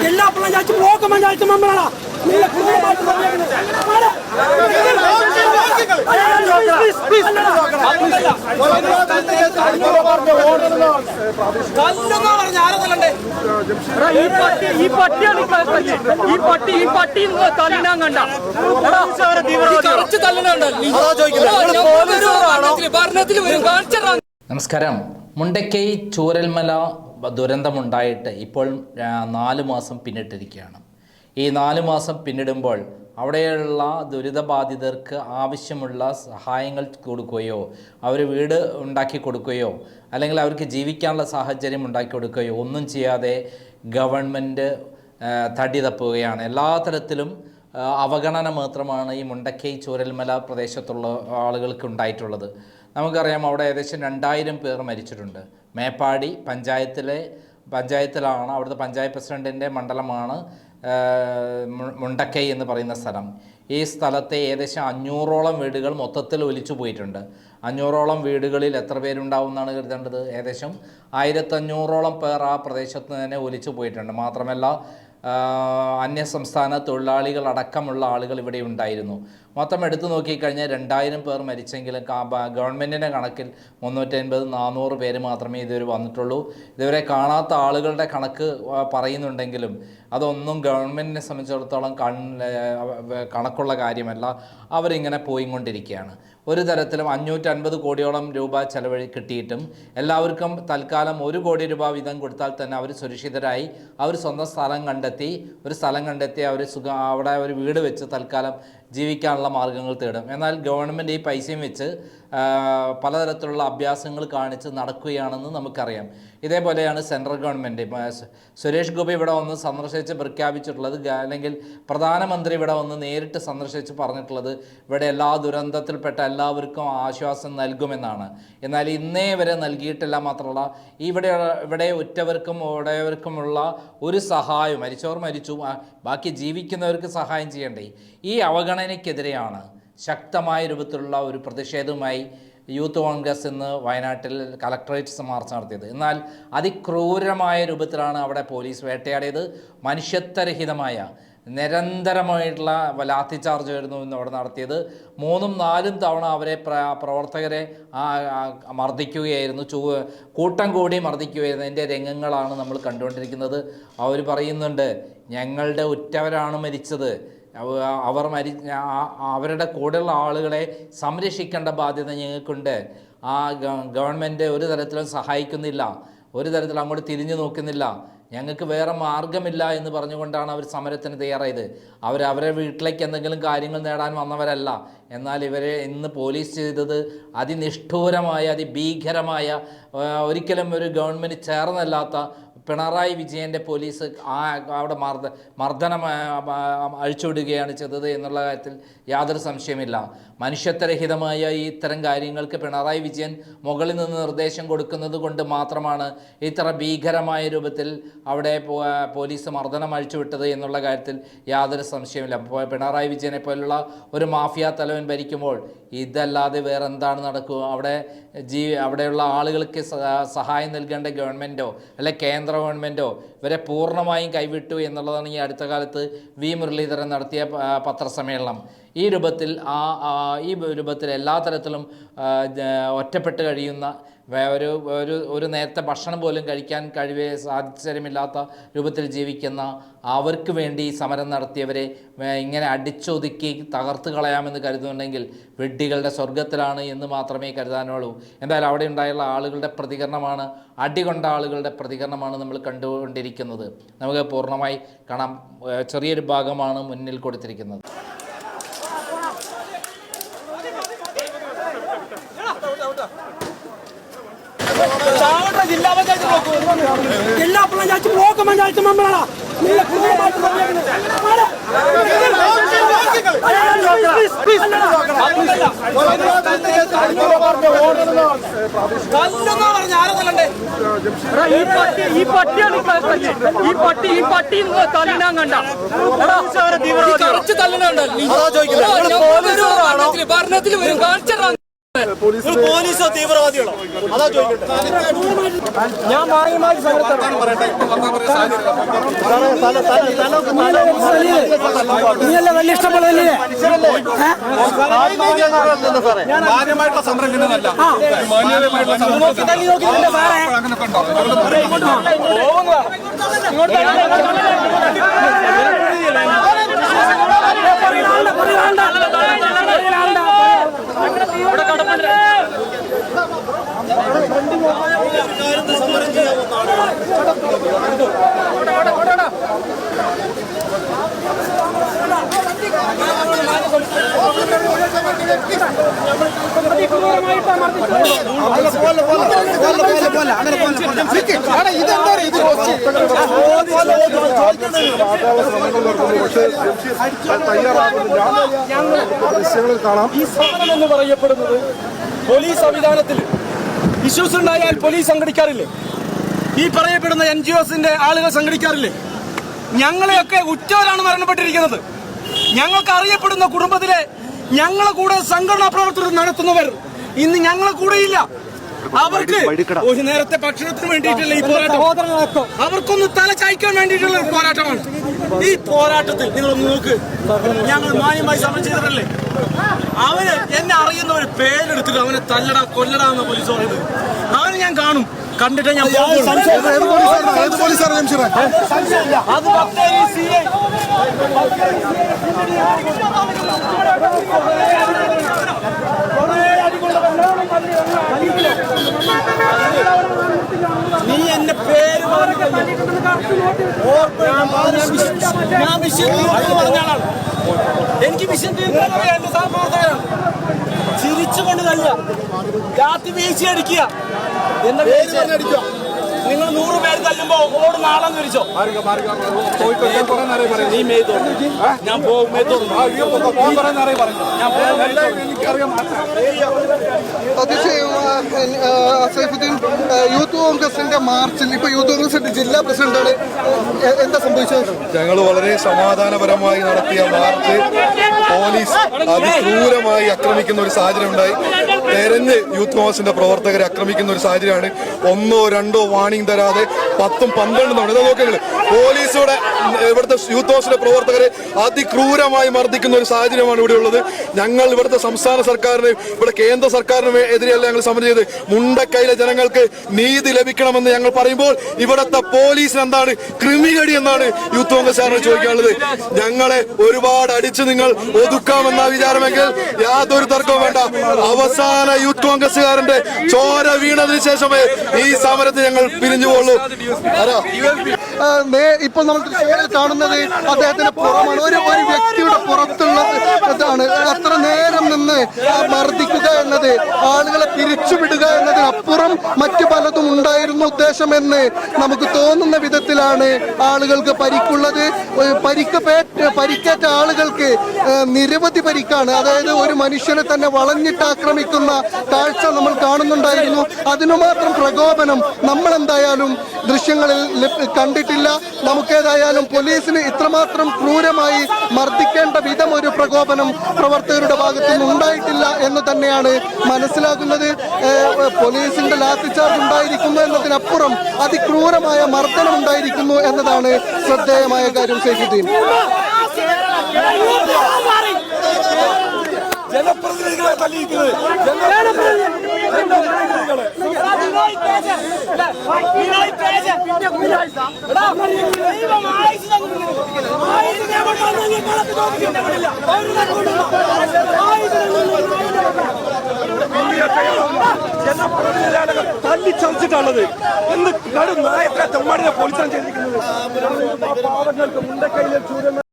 എല്ലാ പഞ്ചായത്തും ബ്ലോക്ക് പഞ്ചായത്ത് മെമ്പറാണ്. നമസ്കാരം. മുണ്ടക്കൈ ചൂരൽമല ദുരന്തമുണ്ടായിട്ട് ഇപ്പോൾ 4 മാസം പിന്നിട്ടിരിക്കുകയാണ്. ഈ 4 മാസം പിന്നിടുമ്പോൾ അവിടെയുള്ള ദുരിതബാധിതർക്ക് ആവശ്യമുള്ള സഹായങ്ങൾ കൊടുക്കുകയോ അവർ വീട് ഉണ്ടാക്കി കൊടുക്കുകയോ അല്ലെങ്കിൽ അവർക്ക് ജീവിക്കാനുള്ള സാഹചര്യം ഉണ്ടാക്കി കൊടുക്കുകയോ ഒന്നും ചെയ്യാതെ ഗവൺമെൻറ് തടി തപ്പുകയാണ്. എല്ലാ തരത്തിലും അവഗണന മാത്രമാണ് ഈ മുണ്ടക്കൈ ചൂരൽമല പ്രദേശത്തുള്ള ആളുകൾക്ക് ഉണ്ടായിട്ടുള്ളത്. നമുക്കറിയാം, അവിടെ ഏകദേശം 2000 പേർ മരിച്ചിട്ടുണ്ട്. മേപ്പാടി പഞ്ചായത്തിലാണ്, അവിടുത്തെ പഞ്ചായത്ത് പ്രസിഡൻറ്റിൻ്റെ മണ്ഡലമാണ് മുണ്ടക്കൈ എന്ന് പറയുന്ന സ്ഥലം. ഈ സ്ഥലത്തെ ഏകദേശം 500ഓളം വീടുകൾ മൊത്തത്തിൽ ഒലിച്ചു പോയിട്ടുണ്ട്. 500ഓളം വീടുകളിൽ എത്ര പേരുണ്ടാവും എന്നാണ് കരുതേണ്ടത്? ഏകദേശം 1500ഓളം പേർ ആ പ്രദേശത്ത് തന്നെ ഒലിച്ചു പോയിട്ടുണ്ട്. മാത്രമല്ല അന്യസംസ്ഥാന തൊഴിലാളികളടക്കമുള്ള ആളുകൾ ഇവിടെ ഉണ്ടായിരുന്നു. മൊത്തം എടുത്തു നോക്കിക്കഴിഞ്ഞാൽ 2000 പേർ മരിച്ചെങ്കിലും ഗവൺമെൻറ്റിൻ്റെ കണക്കിൽ 350-400 പേര് മാത്രമേ ഇതുവരെ വന്നിട്ടുള്ളൂ. ഇതുവരെ കാണാത്ത ആളുകളുടെ കണക്ക് പറയുന്നുണ്ടെങ്കിലും അതൊന്നും ഗവൺമെൻറ്റിനെ സംബന്ധിച്ചിടത്തോളം കണക്കുള്ള കാര്യമല്ല. അവരിങ്ങനെ പോയിക്കൊണ്ടിരിക്കുകയാണ്. ഒരു തരത്തിലും 550 കോടിയോളം രൂപ ചെലവഴി കിട്ടിയിട്ടും എല്ലാവർക്കും തൽക്കാലം 1 കോടി രൂപ വീതം കൊടുത്താൽ തന്നെ അവർ സുരക്ഷിതരായി അവർ സ്വന്തം സ്ഥലം കണ്ടെത്തി അവർ അവിടെ ഒരു വീട് വെച്ച് തൽക്കാലം ജീവിക്കാനുള്ള മാർഗ്ഗങ്ങൾ തേടും. എന്നാൽ ഗവൺമെൻറ് ഈ പൈസയും വെച്ച് പലതരത്തിലുള്ള അഭ്യാസങ്ങൾ കാണിച്ച് നടക്കുകയാണെന്ന് നമുക്കറിയാം. ഇതേപോലെയാണ് സെൻട്രൽ ഗവൺമെൻറ്. സുരേഷ് ഗോപി ഇവിടെ വന്ന് സന്ദർശിച്ച് പ്രഖ്യാപിച്ചിട്ടുള്ളത്, അല്ലെങ്കിൽ പ്രധാനമന്ത്രി ഇവിടെ വന്ന് നേരിട്ട് സന്ദർശിച്ച് പറഞ്ഞിട്ടുള്ളത് ഇവിടെ എല്ലാ ദുരന്തത്തിൽപ്പെട്ട എല്ലാവർക്കും ആശ്വാസം നൽകുമെന്നാണ്. എന്നാൽ ഇന്നേ വരെ നൽകിയിട്ടില്ല. മാത്രമല്ല ഇവിടെ ഉറ്റവർക്കുമുള്ള ഒരു സഹായം, മരിച്ചവർ മരിച്ചു, ബാക്കി ജീവിക്കുന്നവർക്ക് സഹായം ചെയ്യണ്ടേ? ഈ അവഗണനയ്ക്കെതിരെയാണ് ശക്തമായ രൂപത്തിലുള്ള ഒരു പ്രതിഷേധവുമായി യൂത്ത് കോൺഗ്രസ് ഇന്ന് വയനാട്ടിൽ കളക്ടറേറ്റ് മാർച്ച് നടത്തിയത്. എന്നാൽ അതിക്രൂരമായ രൂപത്തിലാണ് അവിടെ പോലീസ് വേട്ടയാടിയത്. മനുഷ്യത്വരഹിതമായ നിരന്തരമായിട്ടുള്ള ലാത്തി ചാർജ് ആയിരുന്നു ഇന്ന് അവിടെ നടത്തിയത്. 3-4 തവണ പ്രവർത്തകരെ മർദ്ദിക്കുകയായിരുന്നു, കൂട്ടം കൂടി മർദ്ദിക്കുകയായിരുന്നു. അതിൻ്റെ രംഗങ്ങളാണ് നമ്മൾ കണ്ടുകൊണ്ടിരിക്കുന്നത്. അവർ പറയുന്നുണ്ട്, ഞങ്ങളുടെ ഉറ്റവരാണ് മരിച്ചത്, അവരുടെ കൂടെയുള്ള ആളുകളെ സംരക്ഷിക്കേണ്ട ബാധ്യത ഞങ്ങൾക്കുണ്ട്. ഗവൺമെൻറ് ഒരു തരത്തിലും സഹായിക്കുന്നില്ല, ഒരു തരത്തിലും അങ്ങോട്ട് തിരിഞ്ഞു നോക്കുന്നില്ല, ഞങ്ങൾക്ക് വേറെ മാർഗമില്ല എന്ന് പറഞ്ഞുകൊണ്ടാണ് അവർ സമരത്തിന് തയ്യാറായത്. അവരെ വീട്ടിലേക്ക് എന്തെങ്കിലും കാര്യങ്ങൾ നേടാൻ വന്നവരല്ല. എന്നാൽ ഇവരെ ഇന്ന് പോലീസ് ചെയ്തത് അതിനിഷ്ഠൂരമായ അതിഭീകരമായ, ഒരിക്കലും ഒരു ഗവൺമെൻറ് ചേർന്നല്ലാത്ത പിണറായി വിജയൻ്റെ പോലീസ് അവിടെ മർദ്ദനം അഴിച്ചുവിടുകയാണ് ചെയ്തത് എന്നുള്ള കാര്യത്തിൽ യാതൊരു സംശയമില്ല. മനുഷ്യത്വരഹിതമായ ഇത്തരം കാര്യങ്ങൾക്ക് പിണറായി വിജയൻ മുകളിൽ നിന്ന് നിർദ്ദേശം കൊടുക്കുന്നത് കൊണ്ട് മാത്രമാണ് ഇത്ര ഭീകരമായ രൂപത്തിൽ അവിടെ പോലീസ് മർദ്ദനം അഴിച്ചുവിട്ടത് എന്നുള്ള കാര്യത്തിൽ യാതൊരു സംശയമില്ല. പിണറായി വിജയനെ പോലുള്ള ഒരു മാഫിയ തലവൻ ഭരിക്കുമ്പോൾ ഇതല്ലാതെ വേറെ എന്താണ് നടക്കുക? അവിടെയുള്ള ആളുകൾക്ക് സഹായം നൽകേണ്ട ഗവൺമെൻറ്റോ അല്ലെ കേന്ദ്ര ഗവൺമെൻറ്റോ ഇവരെ പൂർണ്ണമായും കൈവിട്ടു എന്നുള്ളതാണ് ഈ അടുത്ത കാലത്ത് വി മുരളീധരൻ നടത്തിയ പത്രസമ്മേളനം. ഈ രൂപത്തിൽ എല്ലാ തരത്തിലും ഒറ്റപ്പെട്ട് കഴിയുന്ന, ഒരു നേരത്തെ ഭക്ഷണം പോലും കഴിക്കാൻ സാഹചര്യമില്ലാത്ത രൂപത്തിൽ ജീവിക്കുന്ന അവർക്ക് വേണ്ടി സമരം നടത്തിയവരെ ഇങ്ങനെ അടിച്ചൊതുക്കി തകർത്ത് കളയാമെന്ന് കരുതുന്നുണ്ടെങ്കിൽ വിഡ്ഢികളുടെ സ്വർഗത്തിലാണ് എന്ന് മാത്രമേ കരുതാനുള്ളൂ. എന്തായാലും അവിടെ ഉണ്ടായുള്ള ആളുകളുടെ പ്രതികരണമാണ്, അടികൊണ്ട ആളുകളുടെ പ്രതികരണമാണ് നമ്മൾ കണ്ടുകൊണ്ടിരിക്കുന്നത്. നമുക്ക് പൂർണ്ണമായി കാണാം. ചെറിയൊരു ഭാഗമാണ് മുന്നിൽ കൊടുത്തിരിക്കുന്നത്. ജില്ലാ പഞ്ചായത്ത് എല്ലാ പഞ്ചായത്തും ബ്ലോക്ക് പഞ്ചായത്ത് മെമ്പറാണ്. ഭരണത്തിൽ വരും കാണിച്ചാൽ പോലീസോ തീവ്രവാദികളോ? അതാ ചോദിക്കട്ടെ. ഞാൻ മാന്യമായി നീയല്ലേ വലിയ ഇഷ്ടപ്പെടുന്നില്ലേ? ഞാൻ മാന്യമായിട്ടുള്ള സംരംഭനല്ല, മാന്യമായിട്ടുള്ള സമരം ദൃശ്യങ്ങളിൽ കാണാം. ഈ സാധനം എന്ന് പറയപ്പെടുന്നത് പോലീസ് സംവിധാനത്തിൽ ഇഷ്യൂസ് ഉണ്ടായാൽ പോലീസ് സംഘടിക്കാറില്ലേ? ഈ പറയപ്പെടുന്ന NGOസിന്റെ ആളുകൾ സംഘടിക്കാറില്ലേ? ഞങ്ങളെയൊക്കെ ഉറ്റവരാണ് മരണപ്പെട്ടിരിക്കുന്നത്. ഞങ്ങൾക്ക് അറിയപ്പെടുന്ന കുടുംബത്തിലെ ഞങ്ങളെ കൂടെ സംഘടനാ പ്രവർത്തനം നടത്തുന്നവർ ഇന്ന് ഞങ്ങളെ കൂടെയില്ല. അവർക്ക് ഒരു നേരത്തെ ഭക്ഷണത്തിന് വേണ്ടിയിട്ടുള്ള ഈ പോരാട്ടം, അവർക്കൊന്ന് തല ചായ്ക്കാൻ വേണ്ടിയിട്ടുള്ള ഒരു പോരാട്ടമാണ്. ഈ പോരാട്ടത്തിൽ നിങ്ങൾ നോക്ക്, ഞങ്ങൾ മാന്യമായി സമരം ചെയ്തിട്ടല്ലേ? അവന് എന്നെ അറിയുന്ന ഒരു പേരെടുത്തിട്ട് അവനെ തല്ലടാ കൊല്ലടാ എന്ന പോലീസ് പറയുന്നത്. അവനെ ഞാൻ കാണും, കണ്ടിട്ട് ഞാൻ അത് നീ എന്റെ പേര് ഞാൻ വിഷയം പറഞ്ഞാളാണ്. എനിക്ക് വിഷയം തീർക്കാനറിയാം. എന്റെ സഹപ്രവർത്തകരാണ്. ചിരിച്ചുകൊണ്ട് തല്ലുക, രാത്രി വീഴ്ച അടിക്കുക. എന്റെ വീഴ്ച നിങ്ങൾ 100 പേര് തല്ലുമ്പോ ഓട് നാളെന്ന് വിളിച്ചോ. നീ ഞാൻ പോകും. സൈഫുദ്ദീൻ, യൂത്ത് കോൺഗ്രസിന്റെ മാർച്ചിൽ ഇപ്പൊ യൂത്ത് കോൺഗ്രസിന്റെ ജില്ലാ പ്രസിഡന്റാണ്. എന്താ സംഭവിച്ചത്? ഞങ്ങൾ വളരെ സമാധാനപരമായി നടത്തിയ മാർച്ച് പോലീസ് അതിക്രൂരമായി ആക്രമിക്കുന്ന ഒരു സാഹചര്യം ഉണ്ടായി. തെരഞ്ഞ് യൂത്ത് കോൺഗ്രസിന്റെ പ്രവർത്തകരെ ആക്രമിക്കുന്ന ഒരു സാഹചര്യമാണ്. 1 or 2 വാർണിംഗ് തരാതെ 10 12 തവണ ഇതാ നോക്കുന്നത്. പോലീസോടെ ഇവിടുത്തെ യൂത്ത് കോൺഗ്രസിന്റെ പ്രവർത്തകരെ അതിക്രൂരമായി മർദ്ദിക്കുന്ന ഒരു സാഹചര്യമാണ് ഇവിടെ ഉള്ളത്. ഞങ്ങൾ ഇവിടുത്തെ സംസ്ഥാന സർക്കാരിന് ഇവിടെ കേന്ദ്ര സർക്കാരിന് എതിരെയല്ല ഞങ്ങൾ സമരം ചെയ്ത്. മുണ്ടക്കൈയിലെ ജനങ്ങൾക്ക് നീതി ലഭിക്കണമെന്ന് ഞങ്ങൾ പറയുമ്പോൾ ഇവിടുത്തെ പോലീസിന് എന്താണ് ക്രിമികടി എന്നാണ് യൂത്ത് കോൺഗ്രസ്സുകാരന് ചോദിക്കാനുള്ളത്. ഞങ്ങളെ ഒരുപാട് അടിച്ച് നിങ്ങൾ ഒതുക്കാമെന്ന വിചാരമെങ്കിൽ യാതൊരു തർക്കവും വേണ്ട. അവസാന യൂത്ത് കോൺഗ്രസ്സുകാരന്റെ ചോര വീണതിന് ശേഷമേ ഈ സമരത്തിൽ ഞങ്ങൾ പിരിഞ്ഞു പോകുള്ളൂ. ഇപ്പോൾ നമ്മൾ കാണുന്നത് അദ്ദേഹത്തിന്റെ പുറമാണ്. ഒരു വ്യക്തിയുടെ പുറത്തുള്ളതാണ്. അത്ര നേരം നിന്ന് മർദ്ദിക്കുക എന്നത്, ആളുകളെ പിരിച്ചുവിടുക എന്നതിനപ്പുറം മറ്റു പലതും ഉണ്ടായിരുന്നു ഉദ്ദേശമെന്ന് നമുക്ക് തോന്നുന്ന വിധത്തിലാണ് ആളുകൾക്ക് പരിക്കുള്ളത്. പരിക്കേറ്റ ആളുകൾക്ക് നിരവധി പരിക്കാണ്. അതായത് ഒരു മനുഷ്യനെ തന്നെ വളഞ്ഞിട്ട് ആക്രമിക്കുന്ന കാഴ്ച നമ്മൾ കാണുന്നുണ്ടായിരുന്നു. അതിനുമാത്രം പ്രകോപനം നമ്മൾ എന്തായാലും ദൃശ്യങ്ങളിൽ കണ്ടിട്ടില്ല. നമുക്കേതായാലും പോലീസിന് ഇത്രമാത്രം ക്രൂരമായി മർദ്ദിക്കേണ്ട വിധം ഒരു പ്രകോപനം പ്രവർത്തകരുടെ ഭാഗത്തു നിന്ന് ഉണ്ടായിട്ടില്ല എന്ന് തന്നെയാണ് മനസ്സിലാക്കുന്നത്. പോലീസിന്റെ ലാത്തിച്ചാർജ് ഉണ്ടായിരിക്കുന്നു എന്നതിനപ്പുറം അതിക്രൂരമായ മർദ്ദനം ഉണ്ടായിരിക്കുന്നു എന്നതാണ് ശ്രദ്ധേയമായ കാര്യം. സൈഫുദ്ദീൻ, ജനപ്രതിനിധികളെ തല്ലിയിരിക്കുന്നത് ജനപ്രതിനിധികളെ തല്ലിച്ചതച്ചിട്ടുള്ളത് എന്ത് കടും നായത്തെ തെമ്മാടിനെ പോലീസാണ് ചെയ്തിരിക്കുന്നത്. പാവങ്ങൾക്ക് മുണ്ടക്കൈയിലെ ചൂരന്മാർ